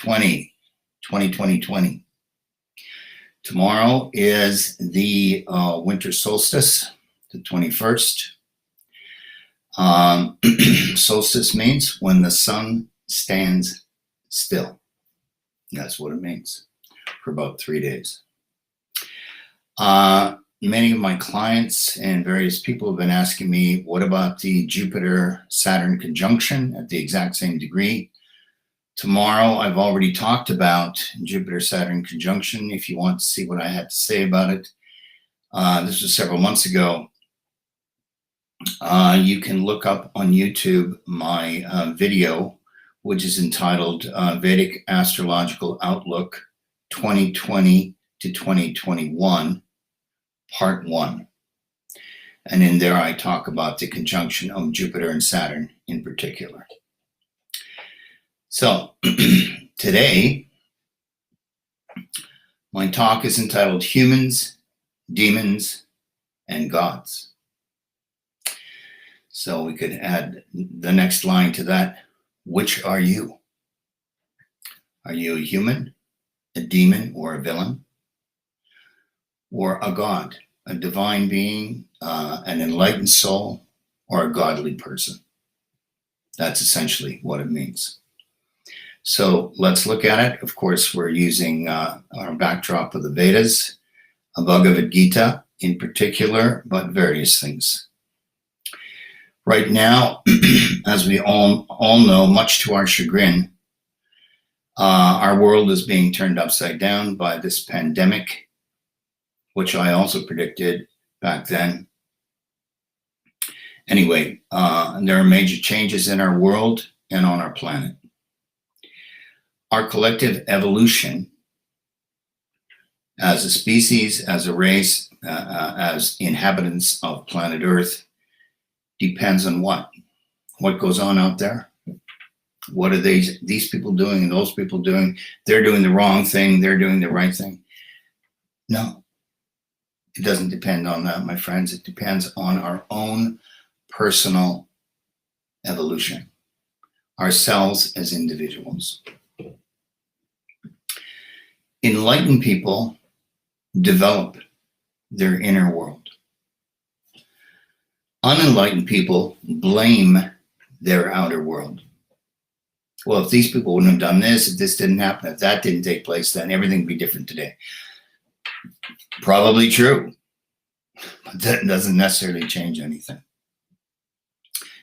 2020. Tomorrow is the winter solstice, the 21st. Solstice means when the sun stands still. That's what it means for about 3 days. Many of my clients and various people have been asking me, what about the Jupiter-Saturn conjunction at the exact same degree? Tomorrow, I've already talked about Jupiter-Saturn conjunction. If you want to see what I had to say about it, this was several months ago. You can look up on YouTube my video, which is entitled Vedic Astrological Outlook 2020 to 2021, Part 1. And in there, I talk about the conjunction of Jupiter and Saturn in particular. So today, my talk is entitled Humans, Demons, and Gods. So we could add the next line to that. Which are you? Are you a human, a demon, or a villain? Or a god, a divine being, an enlightened soul, or a godly person? That's essentially what it means. So let's look at it. Of course, we're using our backdrop of the Vedas, a Bhagavad Gita in particular, but various things. Right now, as we all know, much to our chagrin, our world is being turned upside down by this pandemic, which I also predicted back then. Anyway, there are major changes in our world and on our planet. Our collective evolution as a species, as a race, as inhabitants of planet Earth depends on what? What goes on out there? What are these people doing and those people doing? They're doing the wrong thing, they're doing the right thing. No, it doesn't depend on that, my friends. It depends on our own personal evolution, ourselves as individuals. Enlightened people develop their inner world. Unenlightened people blame their outer world. Well, if these people wouldn't have done this, if this didn't happen, if that didn't take place, then everything would be different today. Probably true, but that doesn't necessarily change anything.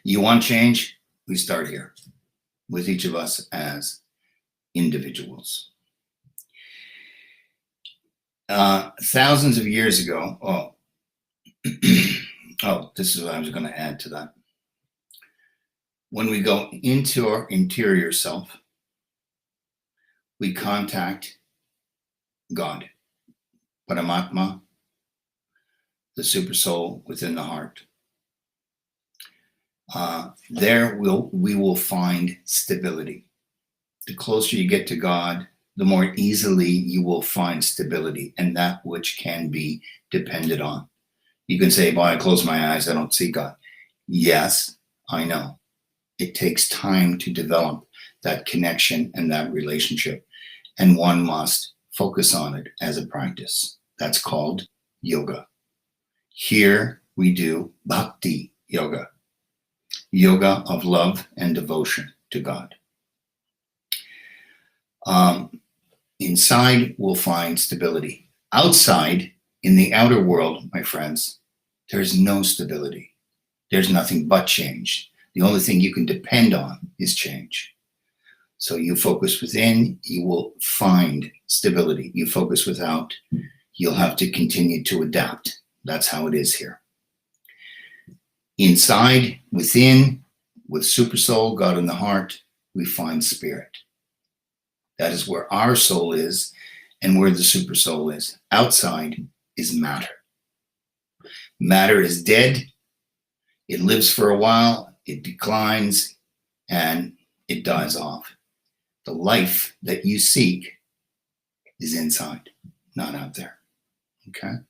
You want change? We start here with each of us as individuals. Thousands of years ago, this is what I was going to add to that. When we go into our interior self, we contact God, Paramatma, the super soul within the heart. There we will find stability. The closer you get to God, the more easily you will find stability and that which can be depended on. You can say, "Boy, I close my eyes, I don't see God." Yes, I know. It takes time to develop that connection and that relationship, and one must focus on it as a practice. That's called yoga. Here we do bhakti yoga, yoga of love and devotion to God. Inside, we'll find stability. Outside, in the outer world, my friends, there's no stability. There's nothing but change. The only thing you can depend on is change. So you focus within, you will find stability. You focus without, you'll have to continue to adapt. That's how it is here. Inside, within, with Super Soul, God in the heart, we find spirit. That is where our soul is and where the Super Soul is. Outside is matter. Matter is dead. It lives for a while, it declines, and it dies off. The life that you seek is inside, not out there. Okay?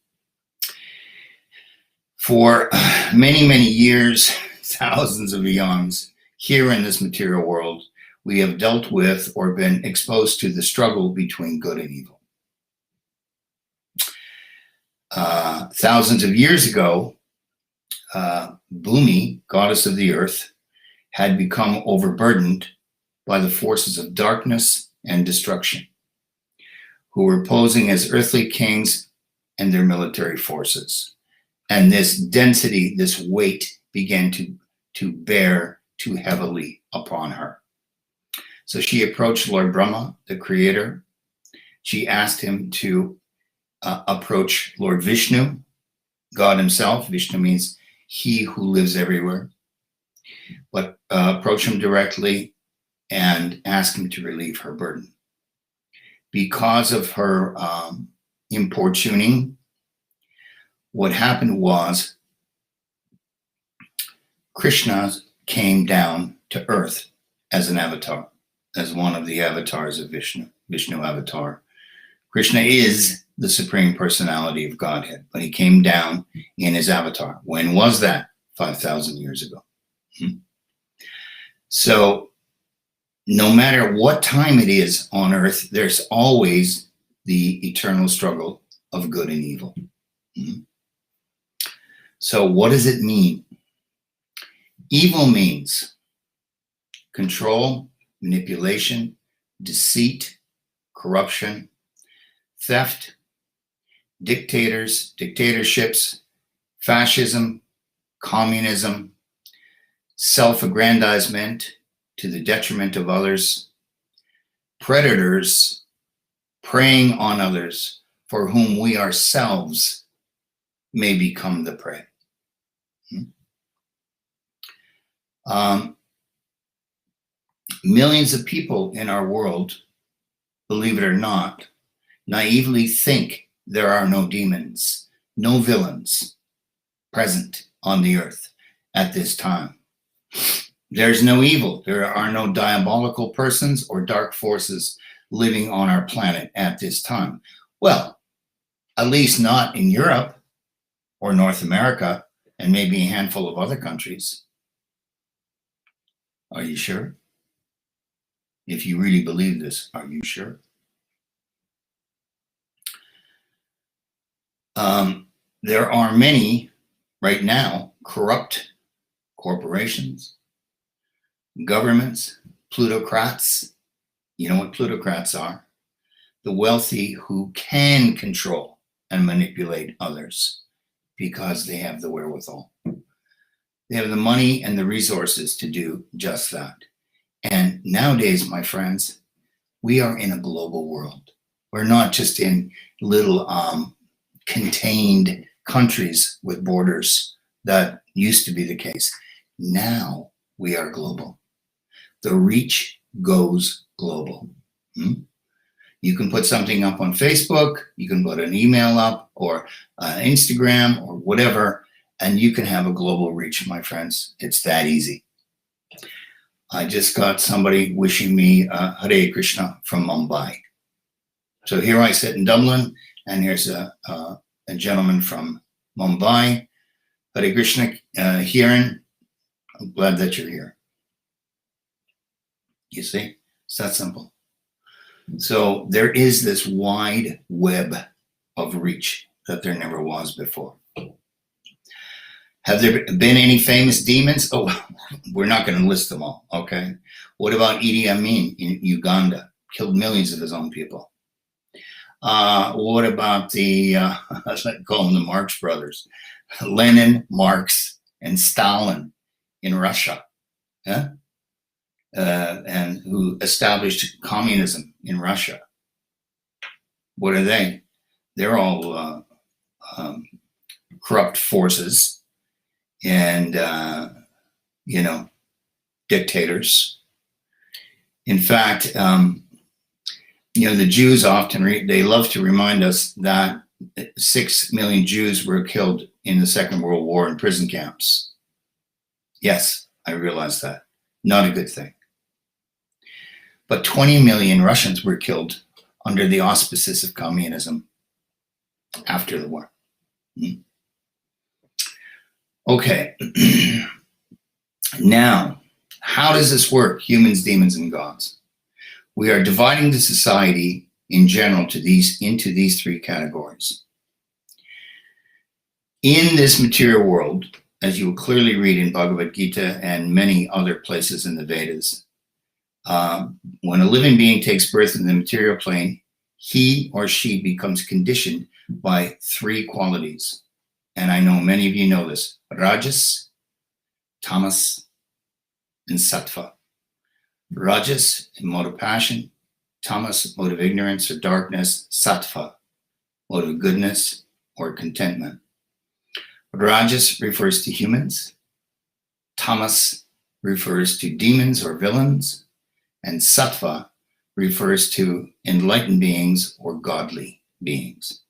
For many, many years, thousands of eons, here in this material world, we have dealt with or been exposed to the struggle between good and evil. Thousands of years ago, Bhumi, goddess of the earth, had become overburdened by the forces of darkness and destruction, who were posing as earthly kings and their military forces. And this density, this weight began to bear too heavily upon her. So she approached Lord Brahma, the creator. She asked him to approach Lord Vishnu, God himself. Vishnu means he who lives everywhere. But approach him directly and ask him to relieve her burden. Because of her importuning, what happened was Krishna came down to earth as an avatar, as one of the avatars of Vishnu avatar. Krishna is the Supreme Personality of Godhead, but he came down in his avatar. When was that? 5,000 years ago. So no matter what time it is on earth, there's always the eternal struggle of good and evil. So what does it mean? Evil means control, manipulation, deceit, corruption, theft, dictatorships, fascism, communism, self-aggrandizement to the detriment of others, predators preying on others for whom we ourselves may become the prey. Millions of people in our world, believe it or not, naively think there are no demons, no villains present on the earth at this time. There's no evil. There are no diabolical persons or dark forces living on our planet at this time. Well, at least not in Europe or North America and maybe a handful of other countries. Are you sure? If you really believe this, are you sure? There are many right now corrupt corporations, governments, plutocrats. You know what plutocrats are? The wealthy who can control and manipulate others because they have the wherewithal. They have the money and the resources to do just that. And nowadays, my friends, we are in a global world. We're not just in little contained countries with borders. That used to be the case. Now we are global. The reach goes global. You can put something up on Facebook, you can put an email up or Instagram or whatever, and you can have a global reach, my friends. It's that easy. I just got somebody wishing me Hare Krishna from Mumbai. So here I sit in Dublin, and here's a gentleman from Mumbai. Hare Krishna, Hiran, I'm glad that you're here. You see, it's that simple. So there is this wide web of reach that there never was before. Have there been any famous demons? Oh, we're not going to list them all, okay? What about Idi Amin in Uganda? Killed millions of his own people. What about the, let's call them the Marx brothers, Lenin, Marx, and Stalin in Russia, yeah? And who established communism in Russia. What are they? They're all corrupt forces and, dictators. In fact, the Jews often, they love to remind us that 6 million Jews were killed in the Second World War in prison camps. Yes, I realize that. Not a good thing. But 20 million Russians were killed under the auspices of communism after the war. Okay. Now, How does this work? Humans, demons, and gods. We are dividing the society in general into these three categories. In this material world, as you will clearly read in Bhagavad Gita and many other places in the Vedas, when a living being takes birth in the material plane, he or she becomes conditioned by three qualities. And I know many of you know this: Rajas, Tamas, and Sattva. Rajas, mode of passion; Tamas, mode of ignorance or darkness; Sattva, mode of goodness or contentment. Rajas refers to humans, Tamas refers to demons or villains, and Sattva refers to enlightened beings or godly beings.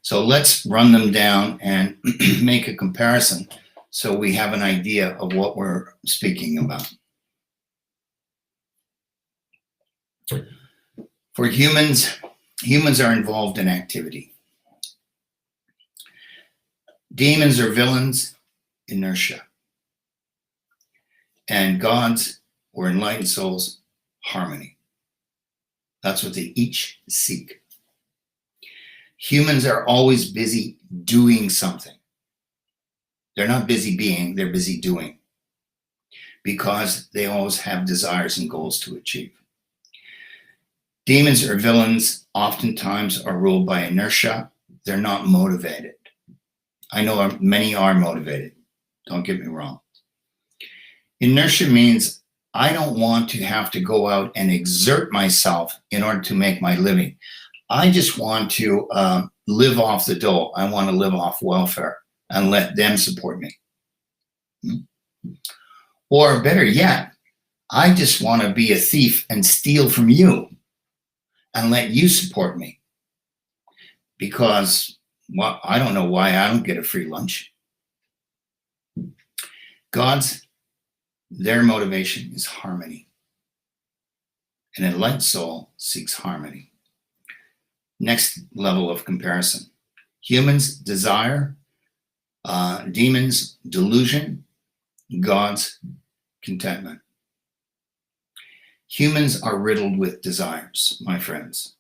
So let's run them down and make a comparison so we have an idea of what we're speaking about. For humans are involved in activity. Demons or villains, inertia. And gods or enlightened souls, harmony. That's what they each seek. Humans are always busy doing something. They're not busy being, they're busy doing, because they always have desires and goals to achieve. Demons or villains oftentimes are ruled by inertia. They're not motivated. I know many are motivated, don't get me wrong. Inertia means I don't want to have to go out and exert myself in order to make my living. I just want to live off the dole. I want to live off welfare and let them support me. Or better yet, I just want to be a thief and steal from you and let you support me. Because I don't know why I don't get a free lunch. Gods, their motivation is harmony. An enlightened soul seeks harmony. Next level of comparison. Humans, desire. Demons, delusion. Gods, contentment. Humans are riddled with desires, my friends.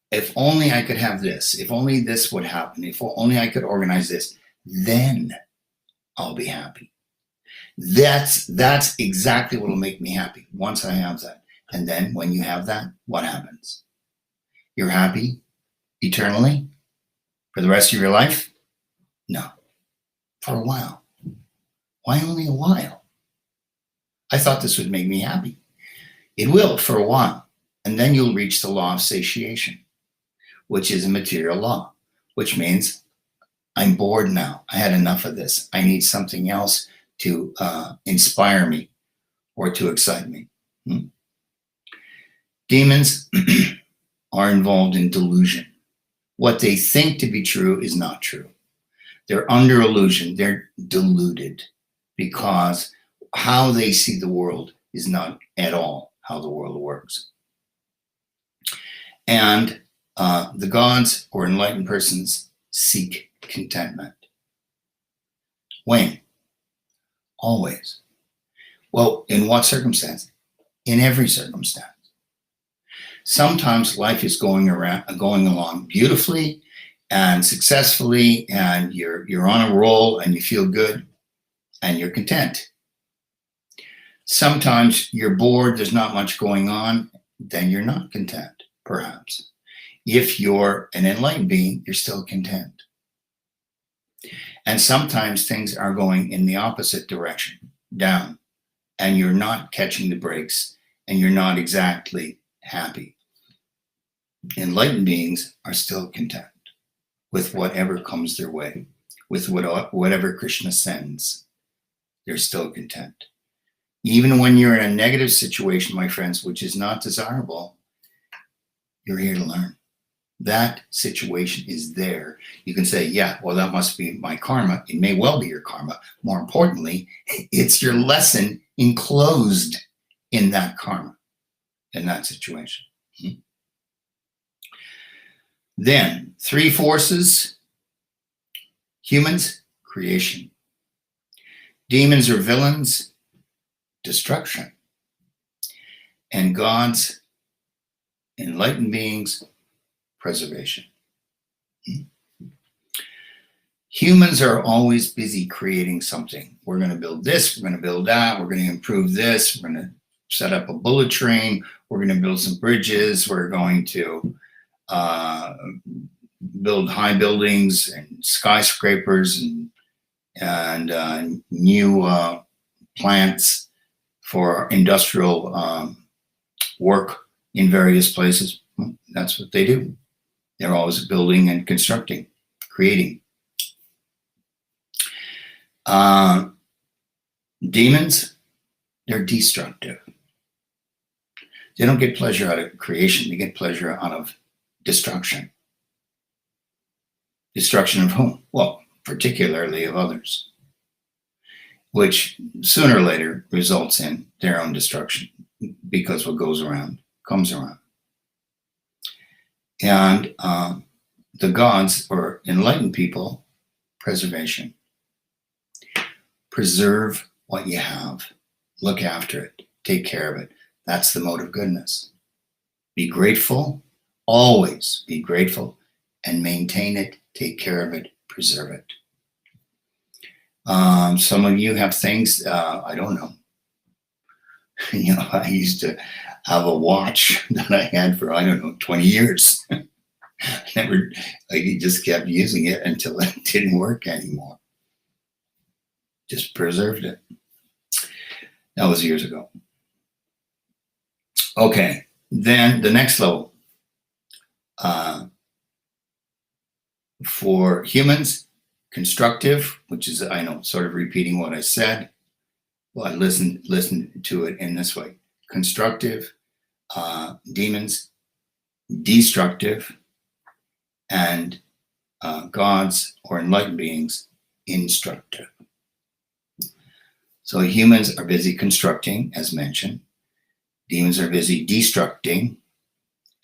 If only I could have this, if only this would happen, if only I could organize this, then I'll be happy. That's exactly what will make me happy once I have that. And then when you have that, what happens? You're happy eternally for the rest of your life? No, for a while. Why only a while? I thought this would make me happy. It will for a while. And then you'll reach the law of satiation, which is a material law, which means I'm bored now. I had enough of this. I need something else to inspire me or to excite me. Demons are involved in delusion. What they think to be true is not true. They're under illusion. They're deluded because how they see the world is not at all how the world works. And the gods or enlightened persons seek contentment. When? Always. Well, in what circumstance? In every circumstance. Sometimes life is going along beautifully and successfully, and you're on a roll and you feel good and you're content. Sometimes you're bored, there's not much going on, then you're not content, perhaps. If you're an enlightened being, you're still content. And sometimes things are going in the opposite direction, down, and you're not catching the brakes and you're not exactly happy. Enlightened beings are still content with whatever comes their way, with whatever Krishna sends. They're still content. Even when you're in a negative situation, my friends, which is not desirable, you're here to learn. That situation is there. You can say, yeah, well, that must be my karma. It may well be your karma. More importantly, it's your lesson enclosed in that karma, in that situation. Then, three forces. Humans, creation. Demons or villains, destruction. And gods, enlightened beings, preservation. Humans are always busy creating something. We're going to build this, we're going to build that, we're going to improve this, we're going to set up a bullet train, we're going to build some bridges, we're going to build high buildings and skyscrapers and new plants for industrial work in various places. That's what they do. They're always building and constructing, creating. Demons, they're destructive. They don't get pleasure out of creation. They get pleasure out of destruction. Destruction of whom? Well, particularly of others, which sooner or later results in their own destruction, because what goes around comes around. And the gods, or enlightened people, preservation. Preserve what you have. Look after it. Take care of it. That's the mode of goodness. Be grateful. Always be grateful and maintain it. Take care of it. Preserve it. Some of you have things, I don't know. You know, I used to have a watch that I had for, 20 years. I just kept using it until it didn't work anymore. Just preserved it. That was years ago. Okay, then the next level. For humans, constructive, which is, I know, sort of repeating what I said. Well, I listen to it in this way. Constructive, demons, destructive, and gods or enlightened beings, instructive. So humans are busy constructing, as mentioned. Demons are busy destructing,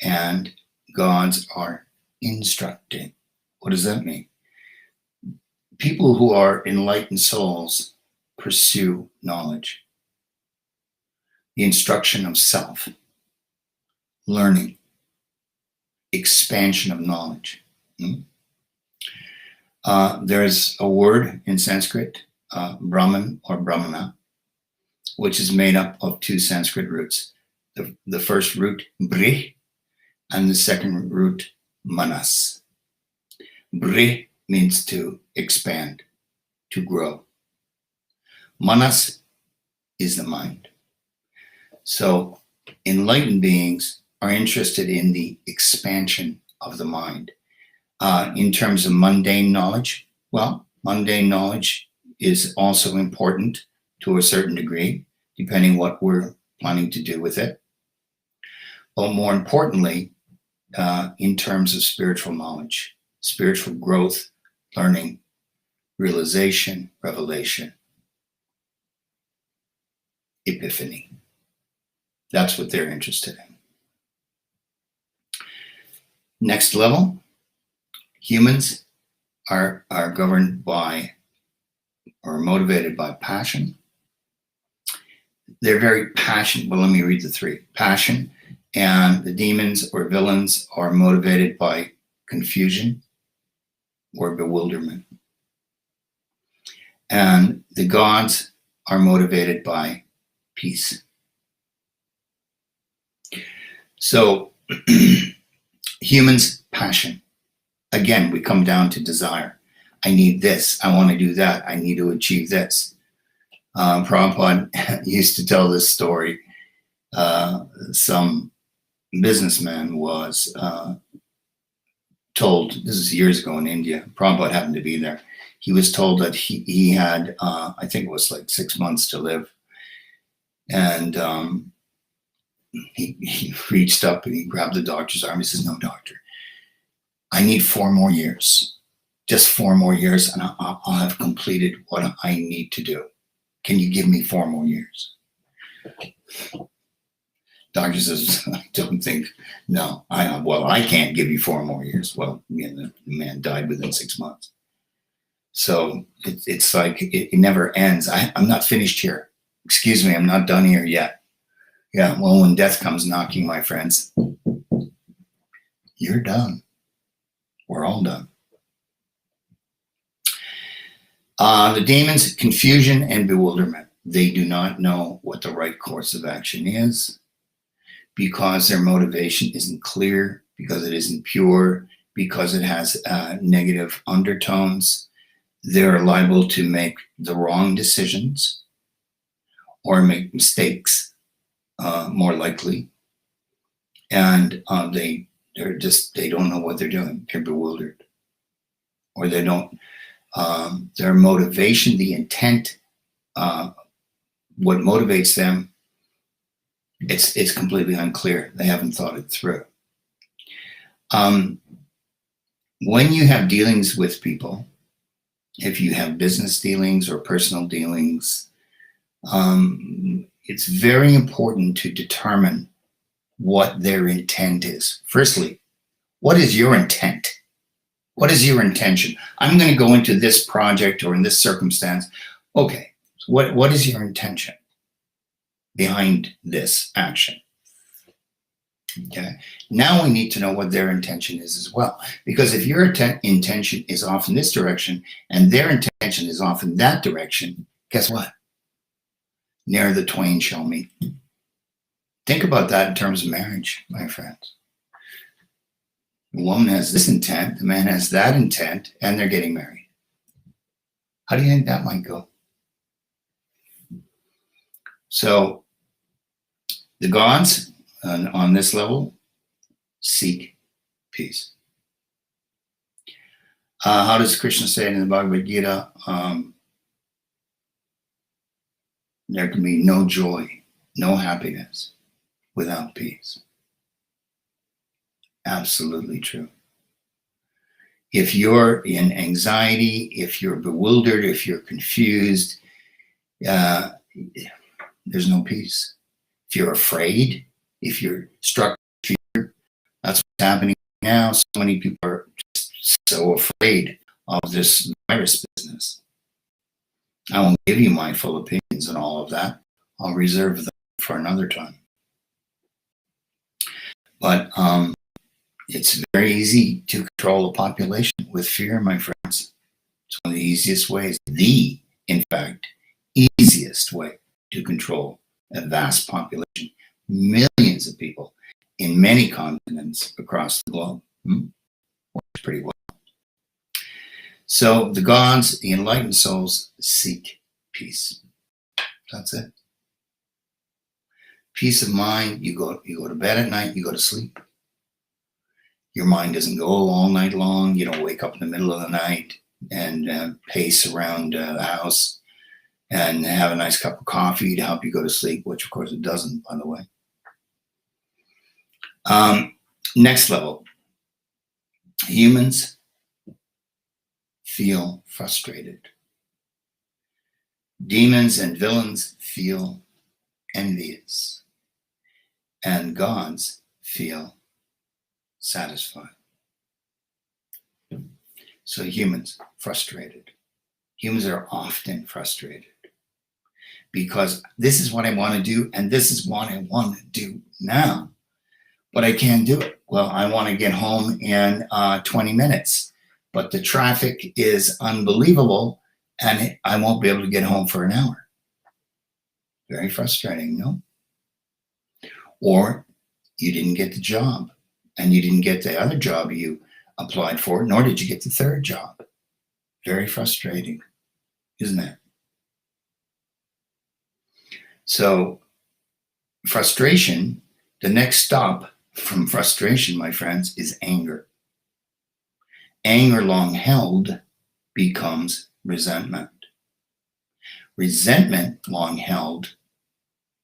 and gods are instructing. What does that mean? People who are enlightened souls pursue knowledge, the instruction of self, learning, expansion of knowledge. There's a word in Sanskrit, Brahman or Brahmana, which is made up of two Sanskrit roots. The first root, Brih, and the second root, Manas. Brih means to expand, to grow. Manas is the mind. So enlightened beings are interested in the expansion of the mind. In terms of mundane knowledge, well, mundane knowledge is also important to a certain degree, depending what we're planning to do with it. But more importantly, in terms of spiritual knowledge, spiritual growth, learning, realization, revelation, epiphany. That's what they're interested in. Next level, humans are governed by or motivated by passion. They're very passionate. Well, let me read the three. Passion, and the demons or villains are motivated by confusion or bewilderment. And the gods are motivated by peace. So humans, passion. Again, we come down to desire. I need this. I want to do that. I need to achieve this. Prabhupada used to tell this story. Some businessman was told, this is years ago in India, Prabhupada happened to be there. He was told that he had, I think it was like 6 months to live. And he reached up and he grabbed the doctor's arm. He says, "No, doctor, I need 4 more years. Just 4 more years, and I'll have completed what I need to do. Can you give me 4 more years?" Doctor says, "I don't think, no, I can't give you 4 more years." Well, the man died within 6 months. So it's like it never ends. I'm not finished here. Excuse me, I'm not done here yet. Yeah, well, when death comes knocking, my friends, you're done. We're all done. The demons, confusion and bewilderment. They do not know what the right course of action is because their motivation isn't clear, because it isn't pure, because it has negative undertones. They're liable to make the wrong decisions or make mistakes, more likely. And they don't know what they're doing. They're bewildered, or they don't. Their motivation, the intent, what motivates them, it's completely unclear. They haven't thought it through. When you have dealings with people, if you have business dealings or personal dealings, it's very important to determine what their intent is. Firstly, what is your intent? What is your intention? I'm going to go into this project or in this circumstance. Okay, so what is your intention behind this action? Okay, now we need to know what their intention is as well. Because if your intention is off in this direction and their intention is off in that direction, guess what? Ne'er the twain shall meet. Think about that in terms of marriage, my friends. The woman has this intent, the man has that intent, and they're getting married. How do you think that might go? So the gods on this level seek peace. How does Krishna say it in the Bhagavad Gita? There can be no joy, no happiness without peace. Absolutely true. If you're in anxiety, if you're bewildered, if you're confused, there's no peace. If you're afraid, if you're struck with fear, that's what's happening now. So many people are just so afraid of this virus business. I won't give you my full opinions on all of that. I'll reserve them for another time. But it's very easy to control a population with fear, my friends. It's one of the easiest ways, in fact, easiest way to control a vast population. Millions of people in many continents across the globe. Works pretty well. So the gods, the enlightened souls, seek peace. That's it. Peace of mind. You go to bed at night, you go to sleep. Your mind doesn't go all night long. You don't wake up in the middle of the night and pace around the house and have a nice cup of coffee to help you go to sleep, which of course it doesn't, by the way. Next level. Humans feel frustrated. Demons and villains feel envious. And gods feel satisfied. So humans, frustrated. Humans are often frustrated because this is what I want to do and this is what I want to do now, but I can't do it. Well, I want to get home in 20 minutes, but the traffic is unbelievable and I won't be able to get home for an hour. Very frustrating, no? Or you didn't get the job and you didn't get the other job you applied for, nor did you get the third job. Very frustrating, isn't it? So frustration, the next stop from frustration, my friends, is anger. Anger long held becomes resentment. Resentment long held,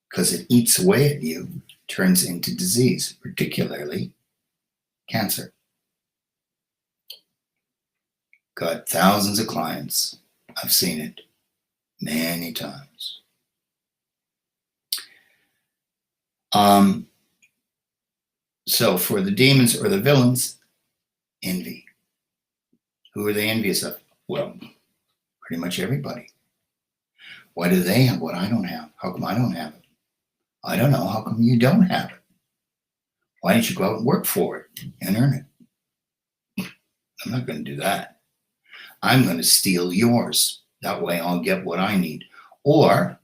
because it eats away at you, turns into disease, particularly cancer. Got thousands of clients. I've seen it many times. So for the demons or the villains, envy. Who are they envious of? Well, Pretty much everybody. Why do they have what I don't have? How come I don't have it? I don't know. How come you don't have it? Why don't you go out and work for it and earn it? I'm not going to do that. I'm going to steal yours. That way I'll get what I need. Or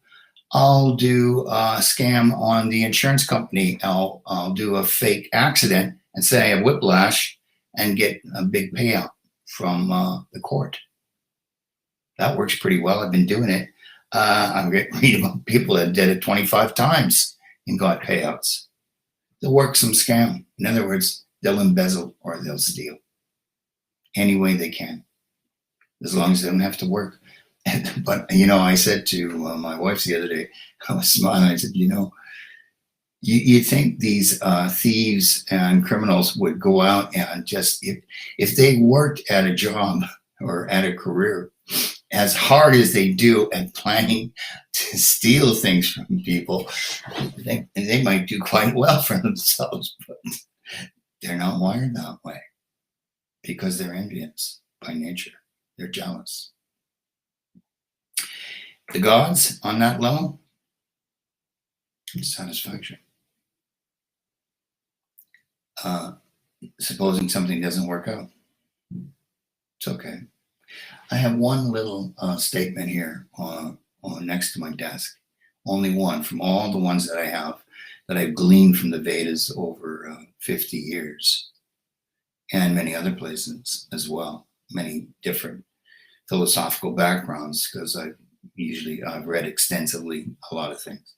I'll do a scam on the insurance company. I'll do a fake accident and say I have whiplash and get a big payout from the court. That works pretty well. I've been doing it. I'm reading about people that did it 25 times and got payouts. They'll work some scam. In other words, they'll embezzle or they'll steal any way they can, as long as they don't have to work. But, I said to my wife the other day, I was smiling. I said, you think these thieves and criminals would go out and just, if they worked at a job or at a career as hard as they do at planning to steal things from people, they might do quite well for themselves, but they're not wired that way because they're envious by nature. They're jealous. The gods on that level, satisfaction. Supposing something doesn't work out, it's okay. I have one little statement here on next to my desk. Only one from all the ones that I have that I've gleaned from the Vedas over 50 years and many other places as well, many different philosophical backgrounds, because I've read extensively a lot of things.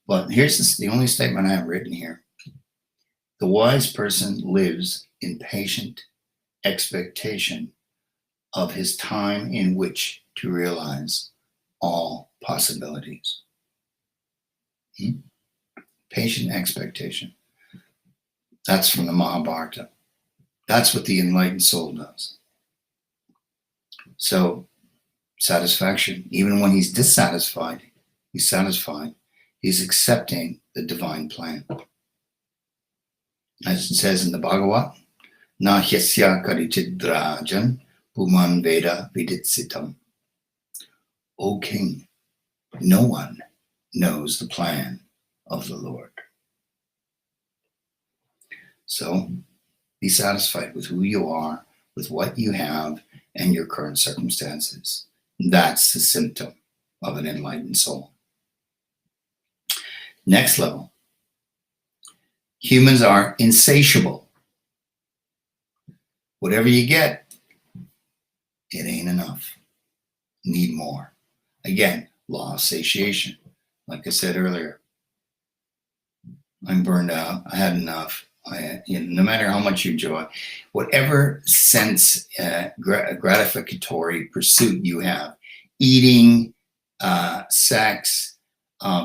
But here's the only statement I have written here. The wise person lives in patient expectation of his time in which to realize all possibilities. Patient expectation. That's from the Mahabharata. That's what the enlightened soul does. So, satisfaction, even when he's dissatisfied, he's satisfied. He's accepting the divine plan. As it says in the Bhagavad, Na hyasya karichidrajan puman veda viditsitam. O king, no one knows the plan of the Lord. So be satisfied with who you are, with what you have, and your current circumstances. That's the symptom of an enlightened soul. Next level. Humans are insatiable. Whatever you get, it ain't enough. Need more. Again, law of satiation. Like I said earlier, I'm burned out. I had enough. No matter how much you enjoy, whatever sense gratificatory pursuit you have, eating, sex,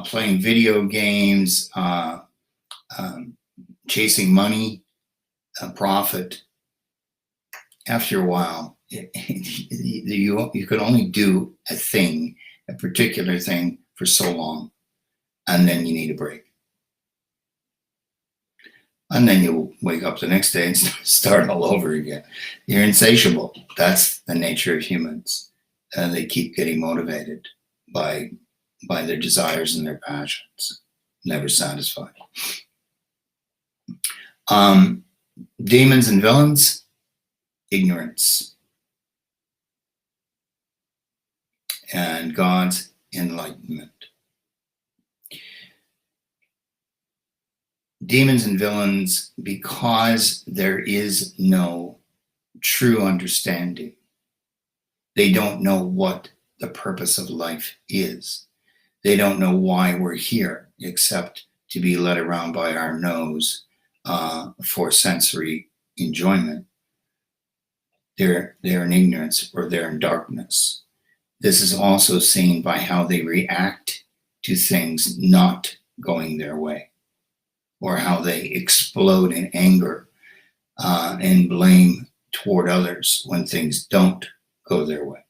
playing video games, chasing money, profit, after a while, you can only do a particular thing for so long, and then you need a break. And then you'll wake up the next day and start all over again. You're insatiable. That's the nature of humans. They keep getting motivated by their desires and their passions, never satisfied. Demons and villains, ignorance. And God's enlightenment. Demons and villains, because there is no true understanding. They don't know what the purpose of life is. They don't know why we're here, except to be led around by our nose for sensory enjoyment. They're in ignorance, or they're in darkness. This is also seen by how they react to things not going their way, or how they explode in anger and blame toward others when things don't go their way.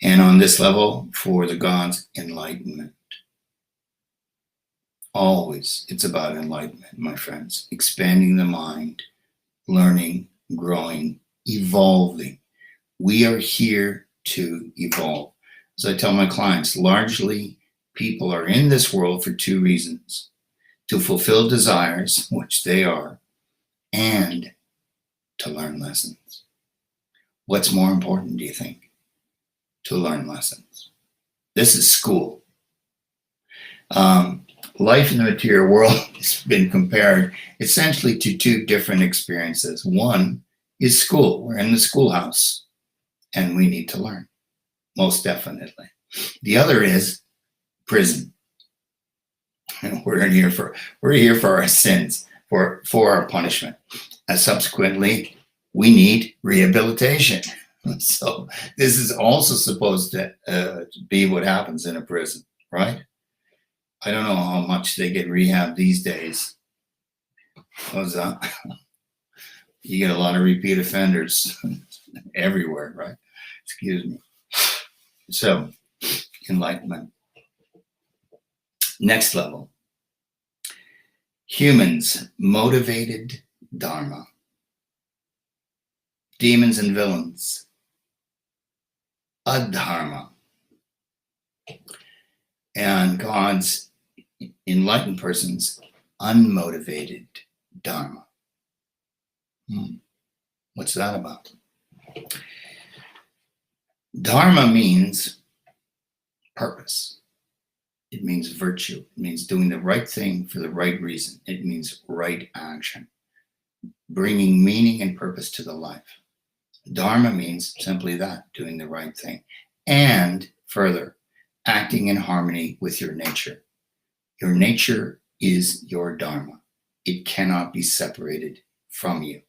And on this level, for the gods, enlightenment. Always, it's about enlightenment, my friends. Expanding the mind, learning, growing, evolving. We are here to evolve. As I tell my clients, largely people are in this world for two reasons: to fulfill desires, which they are, and to learn lessons. What's more important, do you think? To learn lessons. This is school. Life in the material world has been compared essentially to two different experiences. One is school. We're in the schoolhouse and we need to learn, most definitely. The other is prison. We're here for our sins, for our punishment. And subsequently, we need rehabilitation. So this is also supposed to be what happens in a prison, right? I don't know how much they get rehab these days. Because you get a lot of repeat offenders everywhere, right? Excuse me. So, enlightenment. Next level. Humans, motivated dharma. Demons and villains, adharma. And God's enlightened persons, unmotivated dharma. What's that about? Dharma means purpose. It means virtue. It means doing the right thing for the right reason. It means right action, bringing meaning and purpose to the life. Dharma means simply that, doing the right thing. And further, acting in harmony with your nature. Your nature is your dharma. It cannot be separated from you.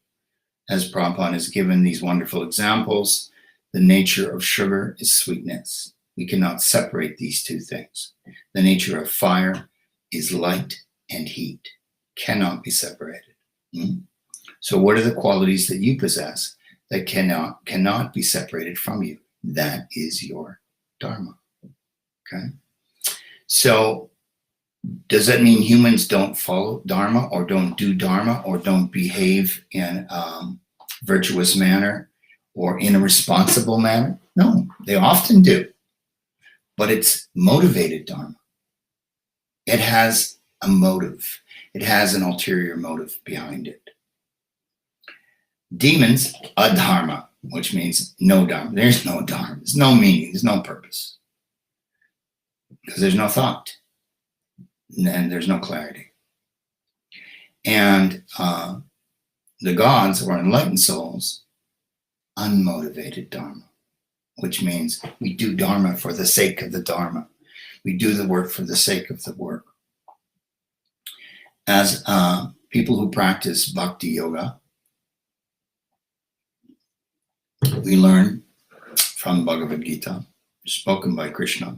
As Prabhupada has given these wonderful examples, the nature of sugar is sweetness. We cannot separate these two things. The nature of fire is light and heat. Cannot be separated. So what are the qualities that you possess that cannot be separated from you? That is your dharma. Okay? So does that mean humans don't follow dharma or don't do dharma or don't behave in a virtuous manner or in a responsible manner? No, they often do. But it's motivated dharma. It has a motive. It has an ulterior motive behind it. Demons, adharma, which means no dharma. There's no dharma. There's no meaning. There's no purpose. Because there's no thought. And there's no clarity. And the gods, or enlightened souls, unmotivated dharma, which means we do dharma for the sake of the dharma. We do the work for the sake of the work. As people who practice bhakti yoga, we learn from Bhagavad Gita, spoken by Krishna,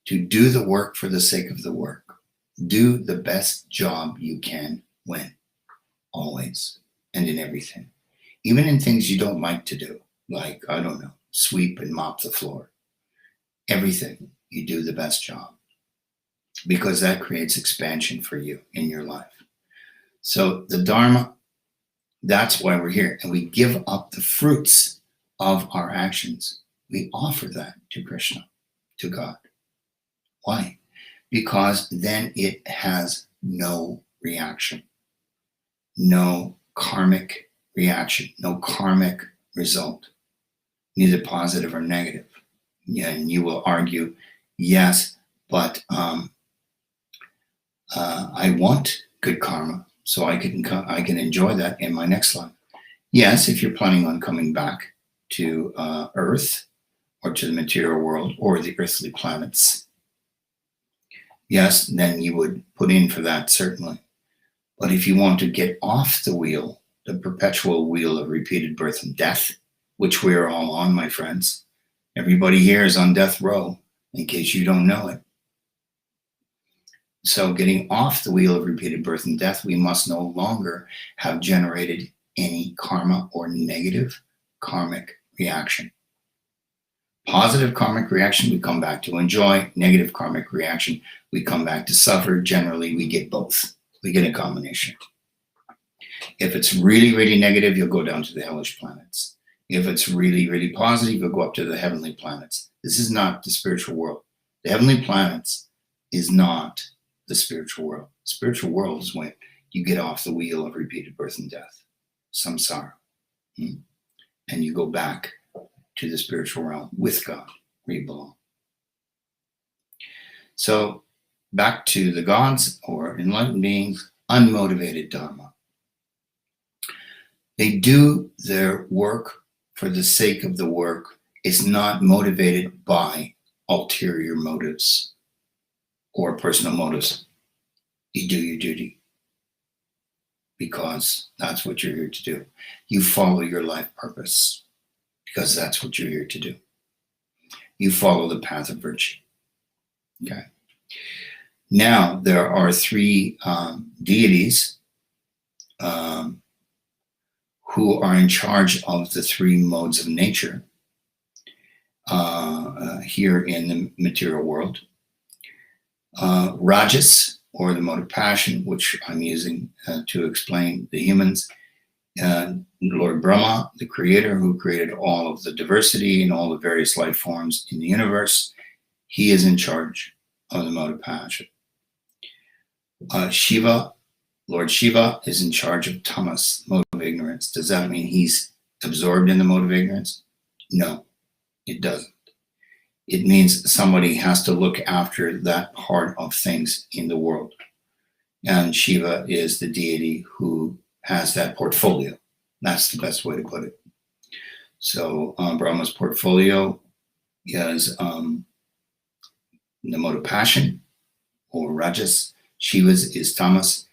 to do the work for the sake of the work. Do the best job you can when, always, and in everything. Even in things you don't like to do, like, I don't know, sweep and mop the floor. Everything, you do the best job. Because that creates expansion for you in your life. So the Dharma, that's why we're here. And we give up the fruits of our actions. We offer that to Krishna, to God. Why? Because then it has no reaction, no karmic reaction, no karmic result, neither positive or negative. Yeah, and you will argue, yes, but I want good karma, so I can enjoy that in my next life. Yes, if you're planning on coming back to Earth or to the material world or the earthly planets, yes, then you would put in for that, certainly. But if you want to get off the wheel, the perpetual wheel of repeated birth and death, which we're all on, my friends, everybody here is on death row, in case you don't know it. So getting off the wheel of repeated birth and death, we must no longer have generated any karma or negative karmic reaction. Positive karmic reaction, we come back to enjoy. Negative karmic reaction, we come back to suffer. Generally, we get both. We get a combination. If it's really, really negative, you'll go down to the hellish planets. If it's really, really positive, you'll go up to the heavenly planets. This is not the spiritual world. The heavenly planets is not the spiritual world. Spiritual world is when you get off the wheel of repeated birth and death, samsara, and you go back to the spiritual realm with God, where you belong. So back to the gods or enlightened beings, unmotivated dharma. They do their work for the sake of the work. It's not motivated by ulterior motives or personal motives. You do your duty because that's what you're here to do. You follow your life purpose because that's what you're here to do. You follow the path of virtue. Okay. Now, there are three deities who are in charge of the three modes of nature here in the material world. Rajas, or the mode of passion, which I'm using to explain the humans. Lord Brahma, the creator who created all of the diversity and all the various life forms in the universe, he is in charge of the mode of passion. Shiva, Lord Shiva, is in charge of tamas, mode of ignorance. Does that mean he's absorbed in the mode of ignorance? No, it doesn't. It means somebody has to look after that part of things in the world. And Shiva is the deity who has that portfolio. That's the best way to put it. So Brahma's portfolio is the mode of passion, or rajas. Shiva's is tamas.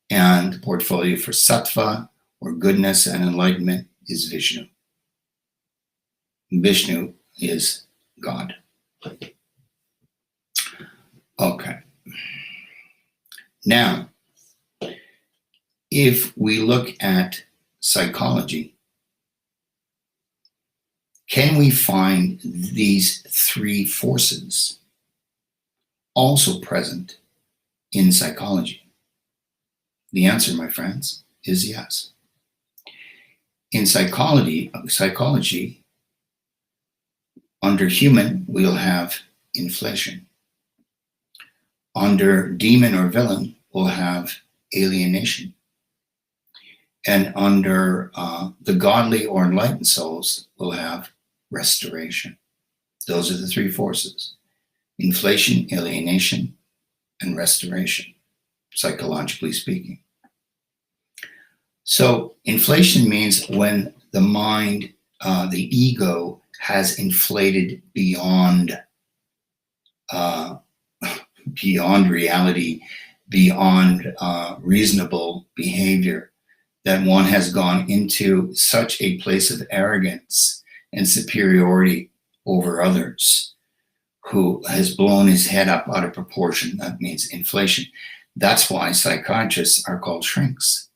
And the portfolio for sattva, or goodness and enlightenment, is Vishnu. Vishnu is God. Okay. Now, if we look at psychology, can we find these three forces also present in psychology? The answer, my friends, is yes. In psychology, under human, we'll have inflation. Under demon or villain, we'll have alienation. And under the godly or enlightened souls, we'll have restoration. Those are the three forces: inflation, alienation, and restoration, psychologically speaking. So inflation means when the mind, the ego, has inflated beyond reality, beyond reasonable behavior, that one has gone into such a place of arrogance and superiority over others, who has blown his head up out of proportion. That means inflation. That's why psychiatrists are called shrinks.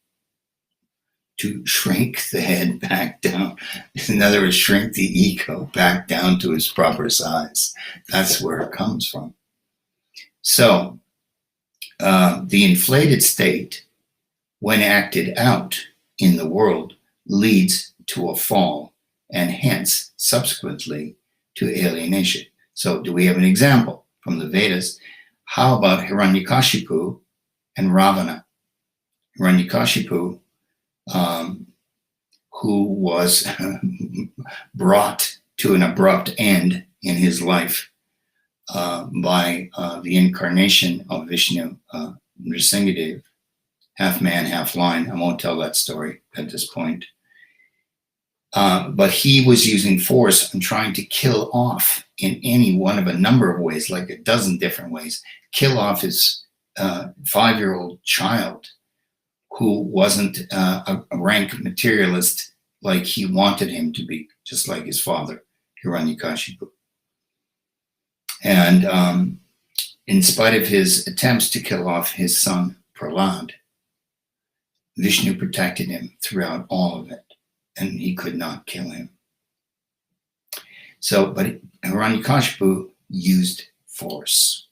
To shrink the head back down. In other words, shrink the ego back down to its proper size. That's where it comes from. So the inflated state, when acted out in the world, leads to a fall, and hence, subsequently, to alienation. So do we have an example from the Vedas? How about Hiranyakashipu and Ravana? Hiranyakashipu, who was brought to an abrupt end in his life by the incarnation of Vishnu, Nrsingadev, half man, half lion. I won't tell that story at this point. But he was using force and trying to kill off, in any one of a number of ways, like a dozen different ways, kill off his 5-year-old child, who wasn't a rank materialist like he wanted him to be, just like his father, Hiranyakashipu. And in spite of his attempts to kill off his son, Prahlad, Vishnu protected him throughout all of it, and he could not kill him. So, but Hiranyakashipu used force.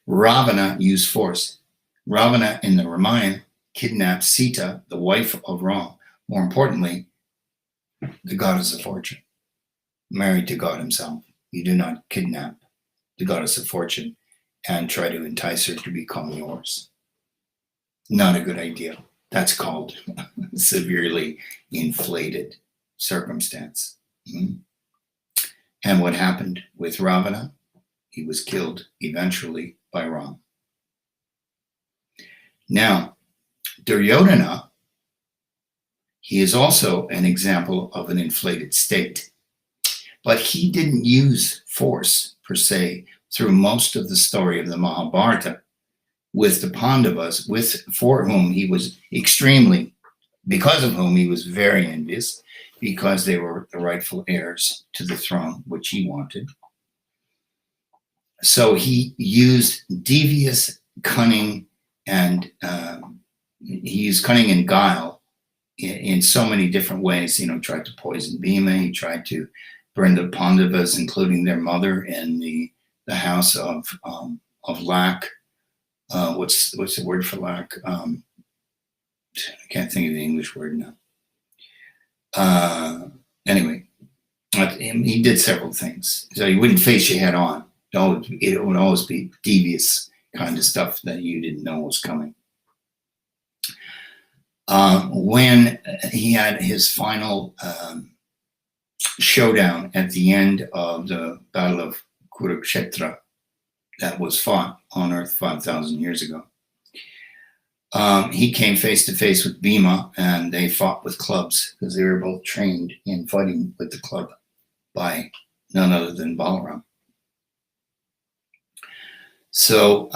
Ravana used force. Ravana in the Ramayana kidnapped Sita, the wife of Ram. More importantly, the goddess of fortune, married to God himself. You do not kidnap the goddess of fortune and try to entice her to become yours. Not a good idea. That's called severely inflated circumstance. And what happened with Ravana? He was killed eventually by Ram. Now, Duryodhana, he is also an example of an inflated state, but he didn't use force per se through most of the story of the Mahabharata with the Pandavas, for whom he was because of whom he was very envious, because they were the rightful heirs to the throne, which he wanted. So he used devious cunning and he used cunning and guile in so many different ways. Tried to poison Bhima. He tried to burn the Pandavas, including their mother, in the house of lack. What's the word for lack? I can't think of the English word now. Anyway, he did several things. So he wouldn't face you head on. It would always be devious kind of stuff that you didn't know was coming. When he had his final showdown at the end of the Battle of Kurukshetra that was fought on Earth 5,000 years ago, he came face to face with Bhima, and they fought with clubs because they were both trained in fighting with the club by none other than Balaram. So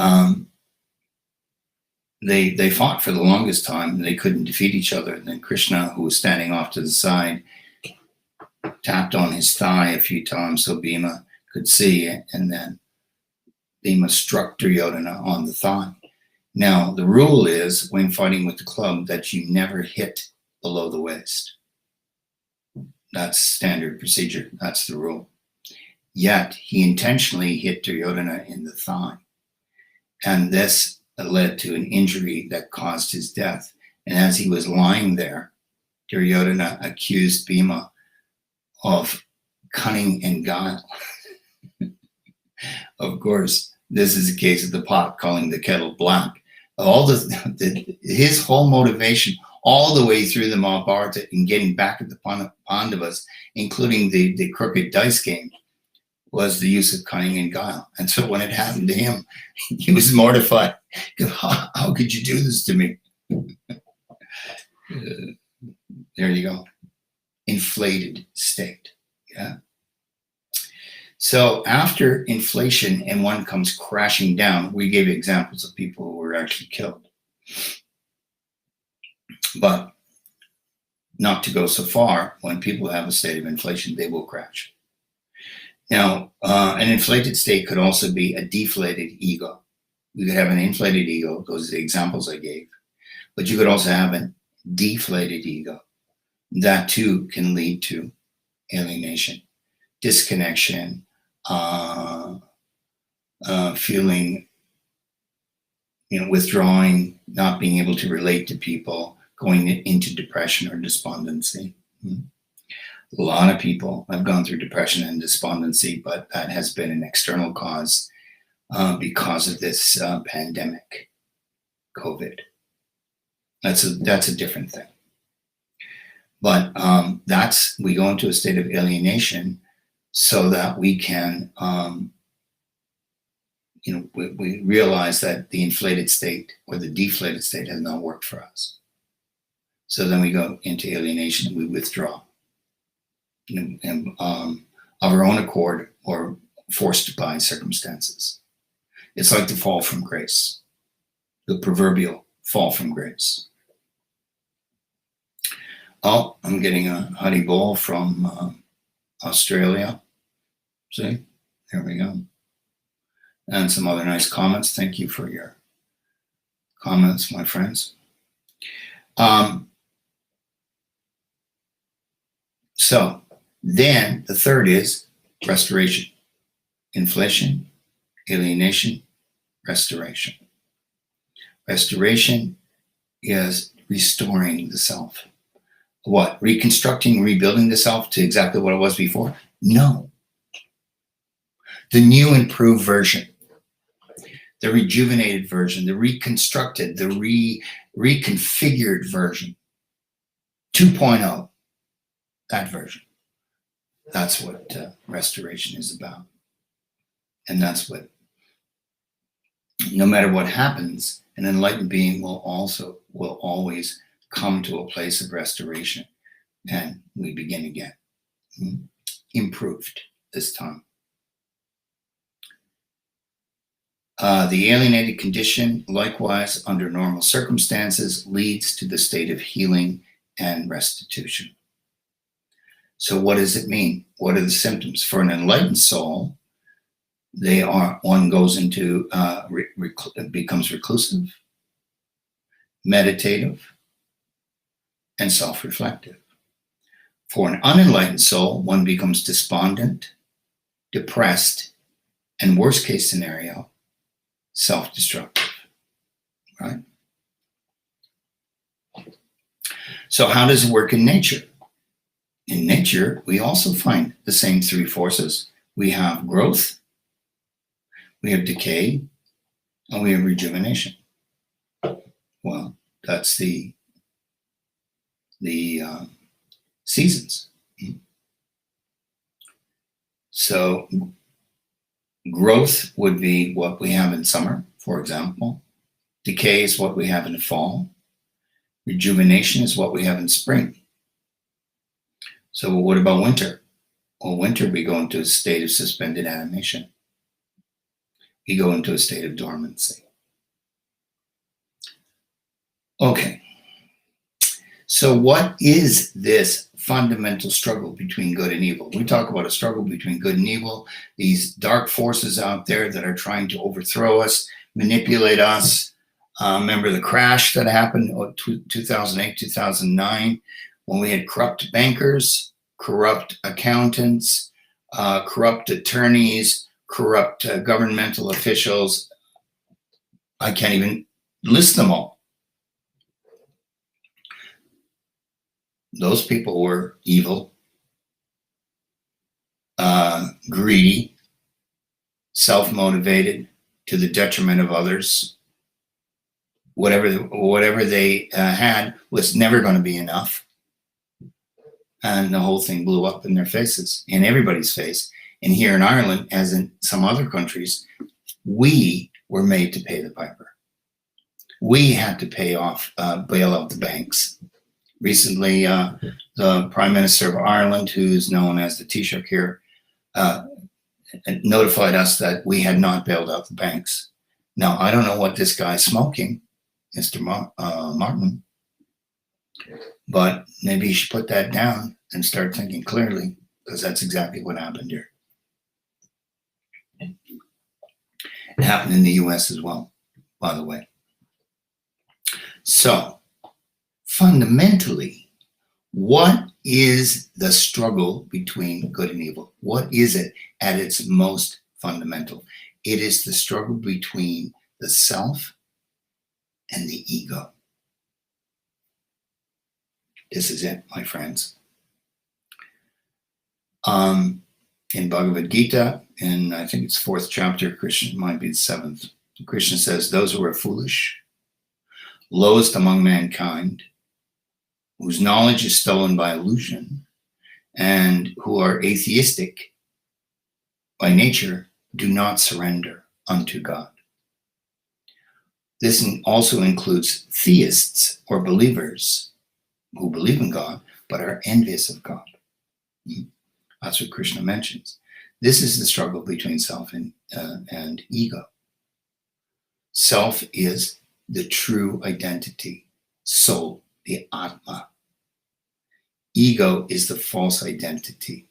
they fought for the longest time, and they couldn't defeat each other. And then Krishna, who was standing off to the side, tapped on his thigh a few times so Bhima could see, and then Bhima struck Duryodhana on the thigh. Now, the rule is, when fighting with the club, that you never hit below the waist. That's standard procedure. That's the rule. Yet, he intentionally hit Duryodhana in the thigh. And this led to an injury that caused his death. And as he was lying there, Duryodhana accused Bhima of cunning and guile. Of course, this is a case of the pot calling the kettle black. His whole motivation, all the way through the Mahabharata, in getting back at the Pandavas, including the crooked dice game, was the use of cunning and guile. And so when it happened to him, he was mortified. How could you do this to me? There you go. Inflated state. Yeah. So after inflation and one comes crashing down, we gave examples of people who were actually killed. But not to go so far, when people have a state of inflation, they will crash. Now, an inflated state could also be a deflated ego. You could have an inflated ego. Those are the examples I gave. But you could also have a deflated ego. That too can lead to alienation, disconnection, feeling, withdrawing, not being able to relate to people, going into depression or despondency. A lot of people have gone through depression and despondency, but that has been an external cause because of this pandemic, COVID. That's a different thing. But we go into a state of alienation so that we can, we realize that the inflated state or the deflated state has not worked for us. So then we go into alienation and we withdraw. Of our own accord or forced by circumstances. It's like the fall from grace, the proverbial fall from grace. Oh, I'm getting a honey bowl from Australia. See, there we go. And some other nice comments. Thank you for your comments, my friends. So then the third is restoration, inflation, alienation, restoration. Restoration is restoring the self. what? Reconstructing, rebuilding the self to exactly what it was before? No. The new improved version, the rejuvenated version, the reconstructed, the reconfigured version, 2.0, that version. That's what restoration is about. And that's what, no matter what happens, an enlightened being will always come to a place of restoration, and we begin again, improved this time. The alienated condition, likewise, under normal circumstances, leads to the state of healing and restitution. So what does it mean? What are the symptoms? For an enlightened soul, one goes into, becomes reclusive, meditative, and self-reflective. For an unenlightened soul, one becomes despondent, depressed, and worst case scenario, self-destructive, right? So how does it work in nature? In nature, we also find the same three forces. We have growth, we have decay, and we have rejuvenation. Well, that's the seasons. So growth would be what we have in summer, for example. Decay is what we have in the fall. Rejuvenation is what we have in spring. So what about winter? Well, winter, we go into a state of suspended animation. We go into a state of dormancy. Okay. So what is this fundamental struggle between good and evil? We talk about a struggle between good and evil, these dark forces out there that are trying to overthrow us, manipulate us. Remember the crash that happened in 2008, 2009, when we had corrupt bankers, corrupt accountants, corrupt attorneys, corrupt governmental officials. I can't even list them all. Those people were evil, greedy, self-motivated, to the detriment of others. Whatever they had was never going to be enough. And the whole thing blew up in their faces, in everybody's face. And here in Ireland, as in some other countries, we were made to pay the piper. We had to bail out the banks. Recently, the Prime Minister of Ireland, who's known as the Taoiseach here, notified us that we had not bailed out the banks. Now, I don't know what this guy's smoking, Mr. Martin, but maybe you should put that down and start thinking clearly, because that's exactly what happened here. It happened in the US as well, by the way. So, fundamentally, what is the struggle between good and evil? What is it at its most fundamental? It is the struggle between the self and the ego. This is it, my friends. In Bhagavad Gita, in I think it's 4th chapter, Krishna, might be the 7th, Krishna says, those who are foolish, lowest among mankind, whose knowledge is stolen by illusion, and who are atheistic by nature, do not surrender unto God. This also includes theists or believers who believe in God, but are envious of God. That's what Krishna mentions. This is the struggle between self and ego. Self is the true identity, soul, the Atma. Ego is the false identity.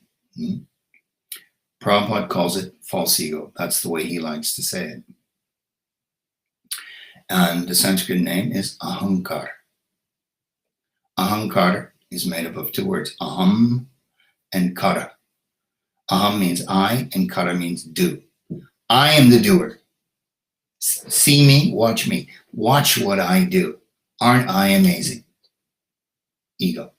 Prabhupada calls it false ego. That's the way he likes to say it. And the Sanskrit name is Ahankar. Ahankar is made up of two words, aham and kara. Aham means I, and kara means do. I am the doer. See me, watch me. Watch what I do. Aren't I amazing? Ego.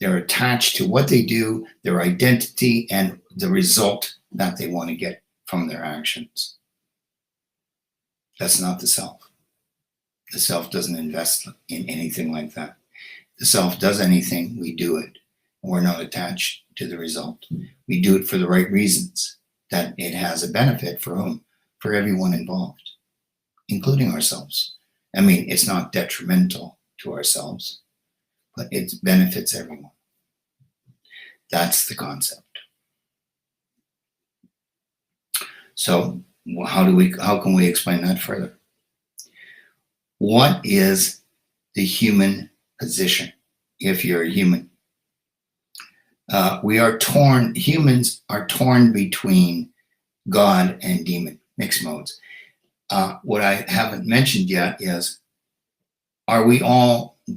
They're attached to what they do, their identity, and the result that they want to get from their actions. That's not the self. The self doesn't invest in anything like that. The self does anything, we do it. We're not attached to the result. We do it for the right reasons, that it has a benefit for whom? For everyone involved, including ourselves. I mean, it's not detrimental to ourselves, but it benefits everyone. That's the concept. So how can we explain that further? What is the human position if you're a human? Humans are torn between God and demon, mixed modes. What I haven't mentioned yet is, do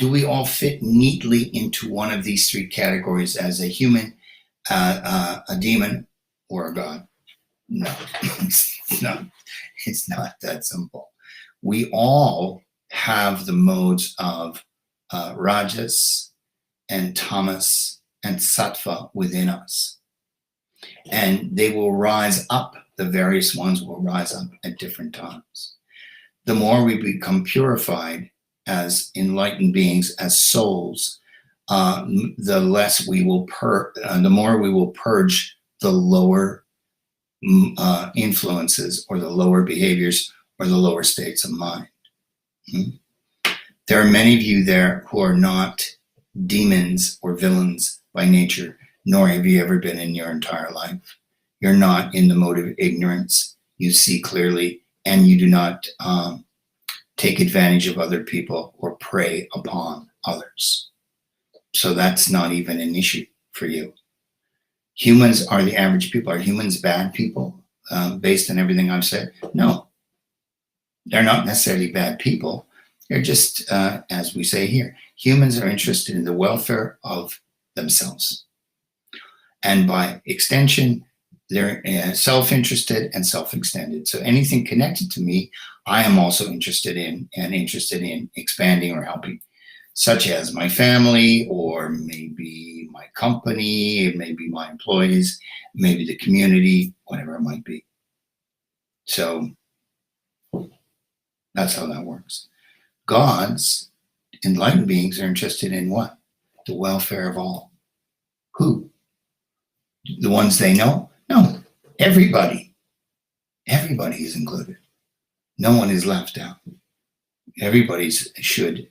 we all fit neatly into one of these three categories as a human, a demon, or a god? No, it's not that simple. We all have the modes of Rajas and Tamas and Sattva within us. And they will rise up, the various ones will rise up at different times. The more we become purified as enlightened beings, as souls, the less we will the more we will purge the lower influences, or the lower behaviors, or the lower states of mind. There are many of you there who are not demons or villains by nature, nor have you ever been in your entire life. You're not in the mode of ignorance. You see clearly, and you do not take advantage of other people or prey upon others. So that's not even an issue for you. Humans are the average people. Are humans bad people based on everything I've said? No. They're not necessarily bad people. They're just, as we say here, humans are interested in the welfare of themselves. And by extension, they're self-interested and self-extended. So anything connected to me, I am also interested in, and interested in expanding or helping, such as my family, or maybe my company, maybe my employees, maybe the community, whatever it might be. So that's how that works. Gods, enlightened beings, are interested in what? The welfare of all. Who? The ones they know? No, everybody. Everybody is included. No one is left out. Everybody should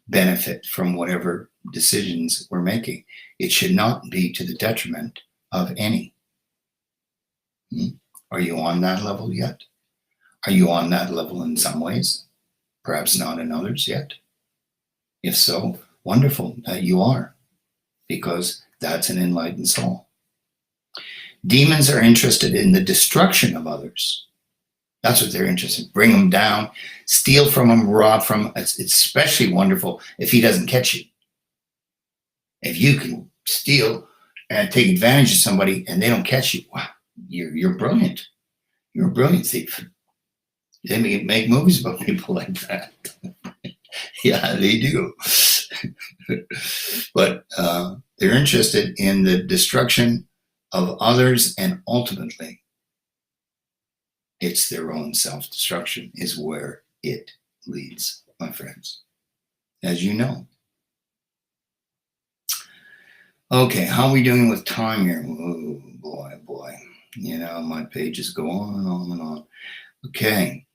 benefit from whatever decisions we're making. It should not be to the detriment of any. Are you on that level yet? Are you on that level in some ways? Perhaps not in others yet. If so, wonderful that you are, because that's an enlightened soul. Demons are interested in the destruction of others. That's what they're interested in. Bring them down, steal from them, rob from them. It's especially wonderful if he doesn't catch you. If you can steal and take advantage of somebody and they don't catch you, wow, you're brilliant. You're a brilliant thief. They make movies about people like that. Yeah, they do. But they're interested in the destruction of others, and ultimately, it's their own self-destruction is where it leads, my friends, as you know. Okay, how are we doing with time here? Oh, boy. You know, my pages go on and on and on. Okay,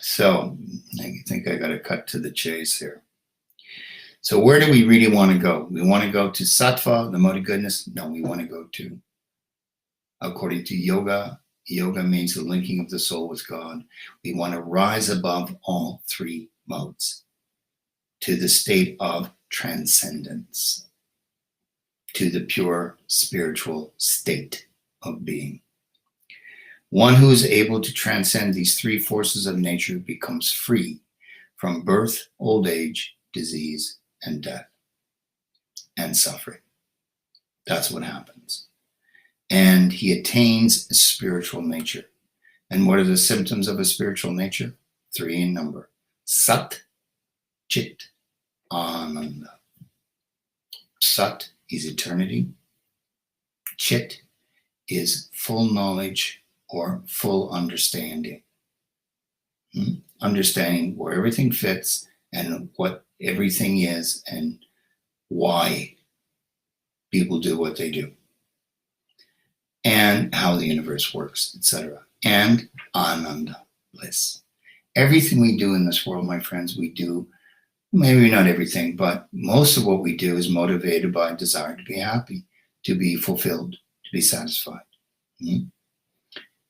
so I think I got to cut to the chase here. So where do we really want to go? We want to go to Sattva, the mode of goodness? No, we want to go to, according to yoga, yoga means the linking of the soul with God. We want to rise above all three modes to the state of transcendence, to the pure spiritual state of being. One who is able to transcend these three forces of nature becomes free from birth, old age, disease, and death, and suffering. That's what happens. And he attains a spiritual nature. And what are the symptoms of a spiritual nature? 3 in number. Sat, Chit, Ananda. Sat is eternity. Chit is full knowledge or full understanding. Understanding where everything fits and what everything is and why people do what they do and how the universe works, etc. And Ananda, bliss. Everything we do in this world, my friends, we do, maybe not everything, but most of what we do is motivated by a desire to be happy, to be fulfilled, to be satisfied.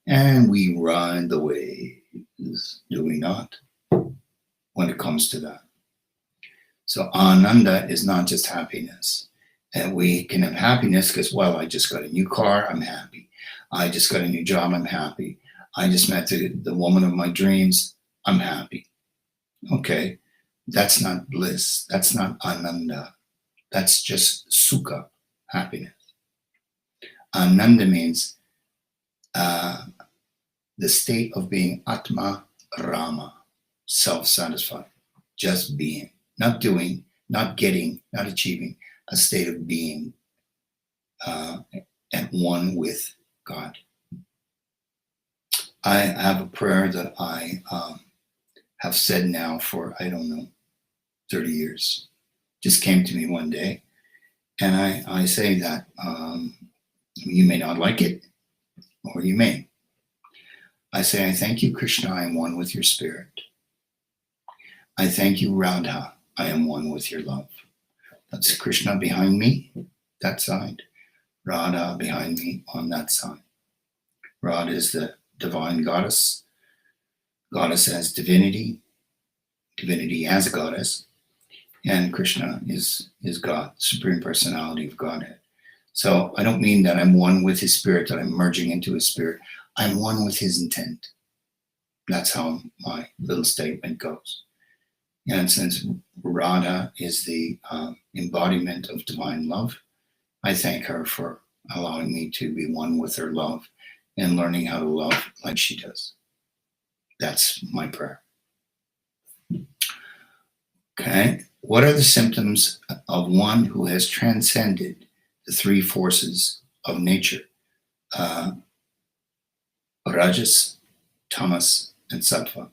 And we ride the waves, do we not, when it comes to that? So Ananda is not just happiness. And we can have happiness because, well, I just got a new car, I'm happy. I just got a new job, I'm happy. I just met the woman of my dreams, I'm happy. Okay, that's not bliss. That's not Ananda. That's just Sukha, happiness. Ananda means the state of being Atma Rama, self-satisfied, just being, not doing, not getting, not achieving, a state of being at one with God. I have a prayer that I have said now for, 30 years. Just came to me one day. And I say that you may not like it, or you may. I say, I thank you, Krishna, I am one with your spirit. I thank you, Radha, I am one with your love. That's Krishna behind me, that side. Radha behind me on that side. Radha is the divine goddess. Goddess as divinity. Divinity as a goddess. And Krishna is God, Supreme Personality of Godhead. So I don't mean that I'm one with his spirit, that I'm merging into his spirit. I'm one with his intent. That's how my little statement goes. And since Radha is the embodiment of divine love, I thank her for allowing me to be one with her love and learning how to love like she does. That's my prayer. Okay. What are the symptoms of one who has transcended the three forces of nature? Rajas, Tamas, and Sattva.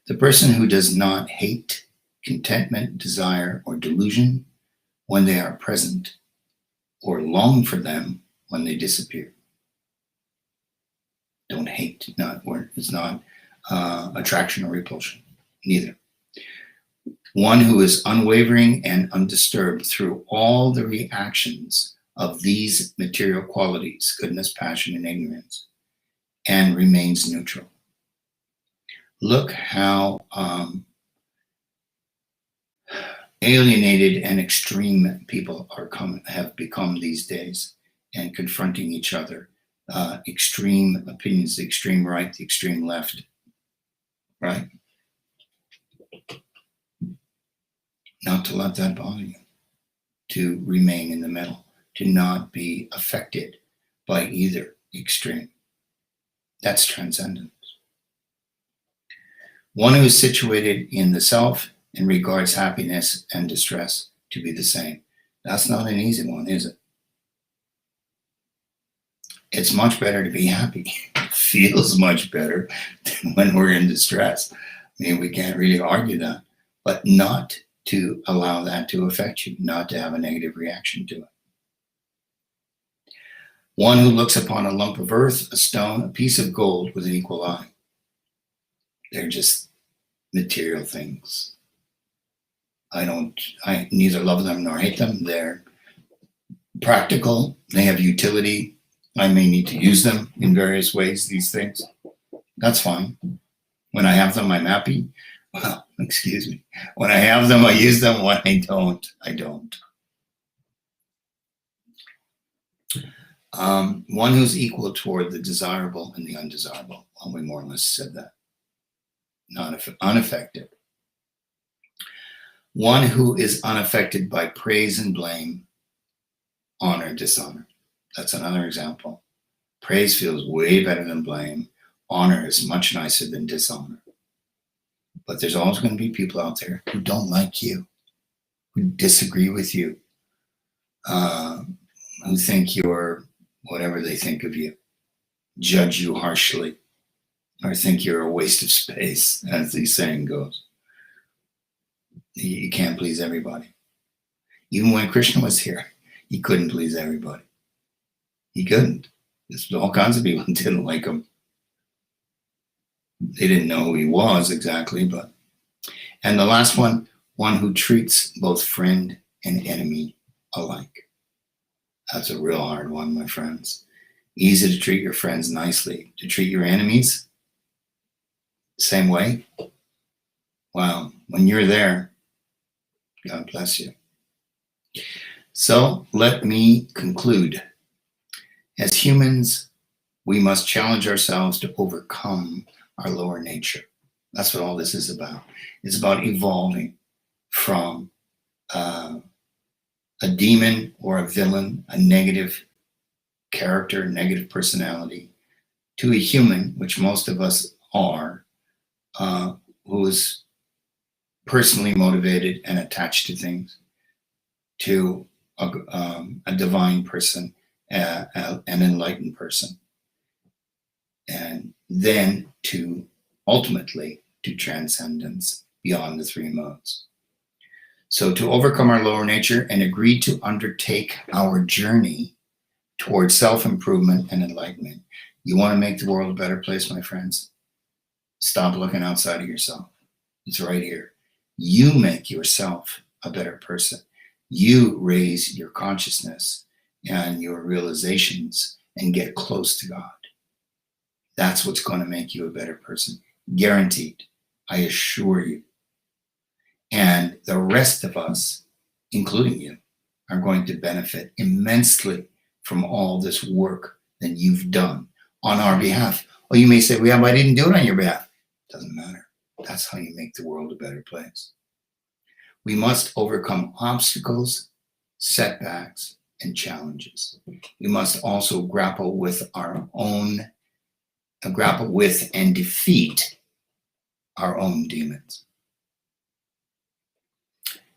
The person who does not hate, contentment, desire, or delusion when they are present, or long for them when they disappear. Don't hate, it's not attraction or repulsion, neither. One who is unwavering and undisturbed through all the reactions of these material qualities, goodness, passion, and ignorance, and remains neutral. Look how alienated and extreme people have become these days, and confronting each other. Extreme opinions, the extreme right, the extreme left, right? Not to let that bother you, to remain in the middle, to not be affected by either extreme. That's transcendence. One who is situated in the self and regards happiness and distress to be the same. That's not an easy one, is it? It's much better to be happy. It feels much better than when we're in distress. I mean, we can't really argue that, but not to allow that to affect you, not to have a negative reaction to it. One who looks upon a lump of earth, a stone, a piece of gold with an equal eye. They're just material things. I neither love them nor hate them. They're practical. They have utility. I may need to use them in various ways, these things. That's fine. When I have them, I'm happy. Well, excuse me. When I have them, I use them. When I don't, I don't. One who's equal toward the desirable and the undesirable. Well, we more or less said that. Not unaffected. One who is unaffected by praise and blame, honor, dishonor. That's another example. Praise feels way better than blame. Honor is much nicer than dishonor. But there's always going to be people out there who don't like you, who disagree with you, who think you're whatever they think of you, judge you harshly, or think you're a waste of space, as the saying goes. You can't please everybody. Even when Krishna was here, he couldn't please everybody. He couldn't. There's all kinds of people didn't like him. They didn't know who he was exactly, but. And the last one who treats both friend and enemy alike. That's a real hard one, my friends. Easy to treat your friends nicely. To treat your enemies, same way. Wow, when you're there, God bless you. So let me conclude. As humans, we must challenge ourselves to overcome our lower nature. That's what all this is about. It's about evolving from a demon or a villain, a negative character, negative personality, to a human, which most of us are, who is personally motivated and attached to things, to a divine person, an enlightened person, and then to ultimately to transcendence beyond the three modes. So to overcome our lower nature and agree to undertake our journey towards self-improvement and enlightenment. You want to make the world a better place, my friends? Stop looking outside of yourself. It's right here. You make yourself a better person. You raise your consciousness and your realizations and get close to God. That's what's going to make you a better person. Guaranteed. I assure you. And the rest of us, including you, are going to benefit immensely from all this work that you've done on our behalf. Well, you may say, well, yeah, but I didn't do it on your behalf. Doesn't matter. That's how you make the world a better place. We must overcome obstacles, setbacks, and challenges. We must also grapple with and defeat our own demons.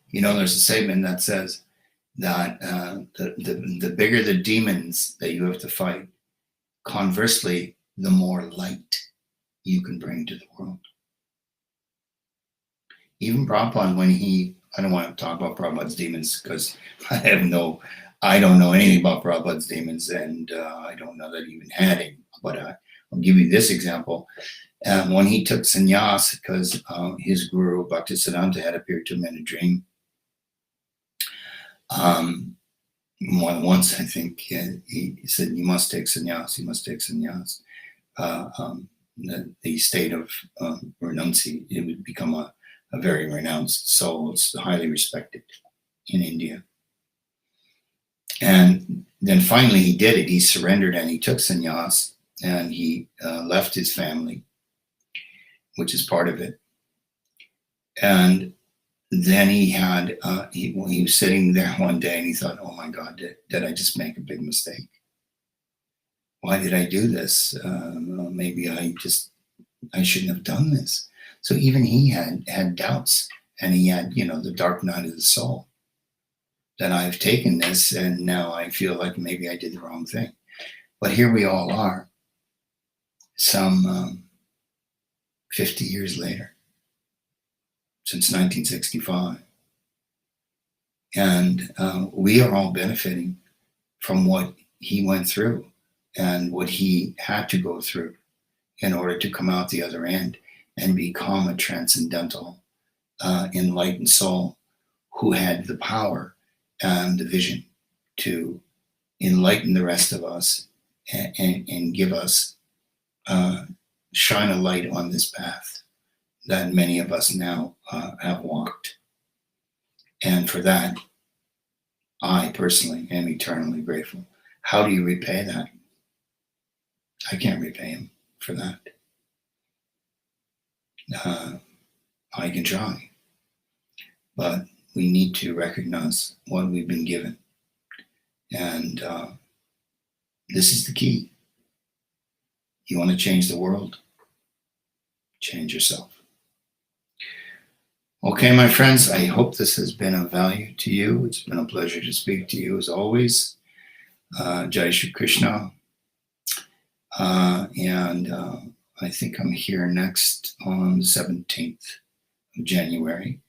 You know, there's a statement that says that the bigger the demons that you have to fight, conversely, the more light you can bring to the world. Even Prabhupada, I don't want to talk about Prabhupada's demons because I don't know anything about Prabhupada's demons, and I don't know that he even had any. But I'll give you this example. When he took sannyas, because his guru, Bhaktisiddhanta, had appeared to him in a dream, more than once, I think, he said, you must take sannyas, you must take sannyas. The state of renunciation, it would become a very renounced soul. It's highly respected in India. And then finally he did it. He surrendered and he took sannyas, and he left his family, which is part of it. And then he had, he was sitting there one day and he thought, oh my God, did I just make a big mistake? Why did I do this? Maybe I shouldn't have done this. So even he had doubts, and he had, the dark night of the soul, that I've taken this and now I feel like maybe I did the wrong thing. But here we all are, some 50 years later, since 1965. And we are all benefiting from what he went through and what he had to go through in order to come out the other end and become a transcendental, enlightened soul who had the power and the vision to enlighten the rest of us and give us, shine a light on this path that many of us now have walked. And for that, I personally am eternally grateful. How do you repay that? I can't repay him for that. I can try, but we need to recognize what we've been given. And this is the key. You want to change the world? Change yourself. Okay. Okay, my friends, I hope this has been of value to you. It's been a pleasure to speak to you as always. Jai Shri Krishna. And I think I'm here next on the 17th of January.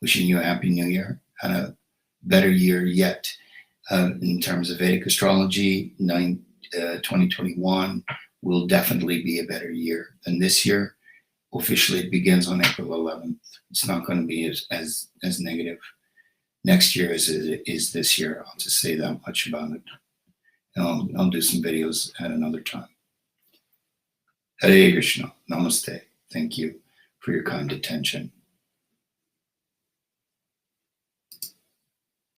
Wishing you a happy new year and a better year yet. In terms of Vedic astrology, 2021 will definitely be a better year than this year. Officially, it begins on April 11th. It's not going to be as negative next year as it is this year. I'll just say that much about it. I'll do some videos at another time. Hare Krishna. Namaste. Thank you for your kind attention.